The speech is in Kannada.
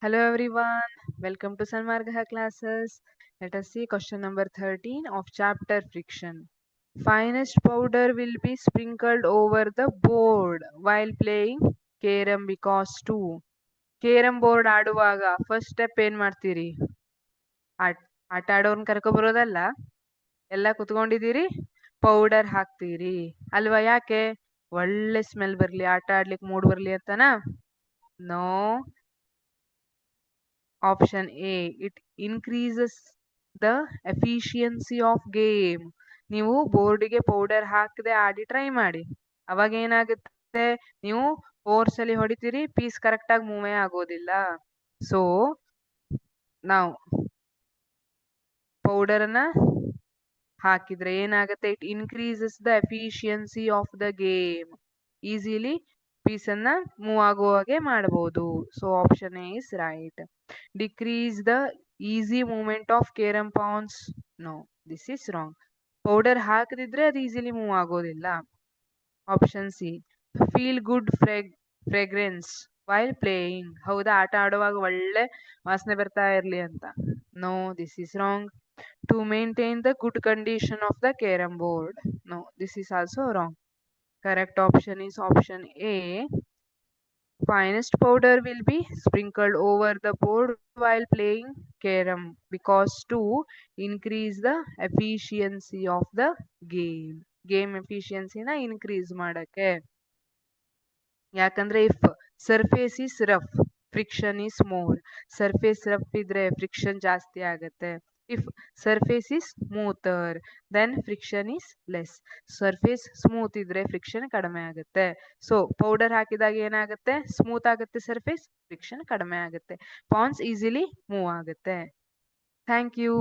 Hello everyone, welcome to Sanmarga classes. Let us see question number 13 of chapter friction. Finest powder will be sprinkled over the board while playing carom because 2. Carrom board ಆಡುವಾಗ ಫಸ್ಟ್ ಸ್ಟೆಪ್ ಏನ್ ಮಾಡ್ತೀರಿ? ಆಟ ಆಡೋರ್ನ ಕರ್ಕೊಬರೋದಲ್ಲ, ಎಲ್ಲ ಕುತ್ಕೊಂಡಿದ್ದೀರಿ, ಪೌಡರ್ ಹಾಕ್ತೀರಿ ಅಲ್ವಾ? ಯಾಕೆ? ಒಳ್ಳೆ ಸ್ಮೆಲ್ ಬರ್ಲಿ, ಆಟ ಆಡ್ಲಿಕ್ಕೆ ಮೂಡ್ ಬರ್ಲಿ ಅಂತನಾ? No. Option A, it increases the efficiency of game. ನೀವು ಬೋರ್ಡಿಗೆ ಪೌಡರ್ ಹಾಕದೆ ಆಡಿ ಟ್ರೈ ಮಾಡಿ, ಅವಾಗ ಏನಾಗುತ್ತೆ, ನೀವು ಫೋರ್ಸ್ ಅಲ್ಲಿ ಹೊಡಿತೀರಿ, ಪೀಸ್ ಕರೆಕ್ಟ್ ಆಗಿ ಮೂವೇ ಆಗೋದಿಲ್ಲ. ಸೊ ನಾವು ಪೌಡರ್ ಅನ್ನ ಹಾಕಿದ್ರೆ ಏನಾಗುತ್ತೆ, it increases the efficiency of the game. Easily piece ಅನ್ನ ಮೂವ್ ಆಗೋ ಹಾಗೆ ಮಾಡಬಹುದು. So option A is right. Decrease the easy movement of carom pawns. No, this is wrong. Powder ಹಾಕದಿದ್ರೆ ಅದು ಈಸಿಲಿ ಮೂವ್ ಆಗೋದಿಲ್ಲ. Option C, feel good fragrance while playing. ಹೌದಾ, ಆಟ ಆಡುವಾಗ ಒಳ್ಳೆ ವಾಸನೆ ಬರ್ತಾ ಇರ್ಲಿ ಅಂತ. No, this is wrong. To maintain the good condition of the carom board. No, this is also wrong. Correct option is option A. Finest powder will be sprinkled over the board while playing carom because to increase the efficiency of the game. Game efficiency na increase ಮಾಡಕ್ಕೆ. ಯಾಕಂದ್ರೆ if surface is rough, friction is more. Surface rough ಇದ್ರೆ friction ಜಾಸ್ತಿ ಆಗುತ್ತೆ. If surface is smoother, then friction is less. Surface smooth ಇದ್ರೆ friction ಕಡಿಮೆ ಆಗುತ್ತೆ. ಸೊ ಪೌಡರ್ ಹಾಕಿದಾಗ ಏನಾಗುತ್ತೆ, ಸ್ಮೂತ್ ಆಗುತ್ತೆ ಸರ್ಫೇಸ್, ಫ್ರಿಕ್ಷನ್ ಕಡಿಮೆ ಆಗುತ್ತೆ, ಪಾನ್ಸ್ ಈಸಿಲಿ ಮೂವ್ ಆಗುತ್ತೆ. Thank you.